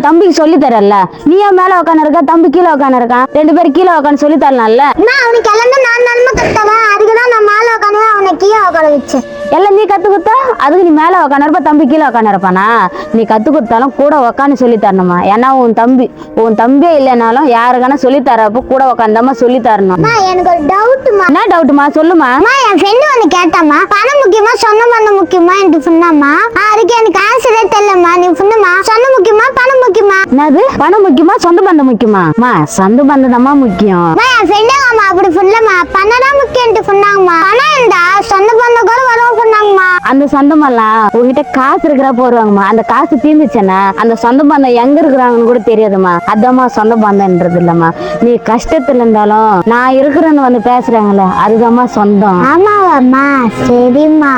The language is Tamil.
தம்பிக்கு சொல்லி தரல. நீ மேல உட்காந்து இருக்க, தம்பி கீழே உட்காந்து இருக்கான். 2 பேரும் கீழே உட்காந்து சொல்லி தரலாம்ல. அவனுக்கு கிளம்பி நான் நன்மை கத்துறேன், அதுக்குதான் நான் மேல உட்காந்து அவனை கீழே உட்கார வச்சேன். எல்லாம் நீ கத்து கொடுத்தா அதுக்கு நீ மேல உட்காந்து இருப்ப, தம்பி கீழே உட்காந்து இருப்பானா? நீ கத்து கொடுத்தாலும் கூட உட்காந்து சொல்லி தரணுமா? ஏன்னா உன் தம்பியே இல்லைனாலும் யாருக்கான சொல்லி தரப்போ கூட உட்காந்தாம சொல்லி தரணும். எனக்கு ஒரு டவுட்மா. என்ன டவுட்டுமா? சொல்லுமா. என் ஃப்ரெண்டு வந்து கேட்டாமா, பணம் முக்கியமா சொந்த பந்தம் முக்கியமா என்று சொன்னாமா. அதுக்கு எனக்கு ஆன்சரே தெரியலமா. நீ சொன்னமா சொந்த முக்கியமா பணம் முக்கியமா? என்னது, பணம் முக்கியமா சொந்த பந்தம் முக்கியமா? சொந்த பந்தம் தான் முக்கியம். என் ஃப்ரெண்டே அப்படி சொல்லமா, பணம் தான் முக்கியம் சொன்னாங்கம்மா. பணம் இருந்தா சொந்த பந்தம் கூட வரும் சொன்னாங்கம்மா. அந்த சொந்தமெல்லாம் உங்ககிட்ட காசு இருக்கிறப்ப வருவாங்கம்மா. அந்த காசு தீர்ந்துச்சுன்னா அந்த சொந்த பந்தம் எங்க இருக்கிறாங்கன்னு கூட தெரியாதுமா. அதம்மா சொந்த பந்தம்ன்றது இல்லம்மா. நீ கஷ்டத்துல இருந்தாலும் நான் இருக்கிறேன்னு வந்து பேசுறாங்கல்ல, அதுதாம்மா சொந்தம். ஆமாவாம்மா, சரிம்மா.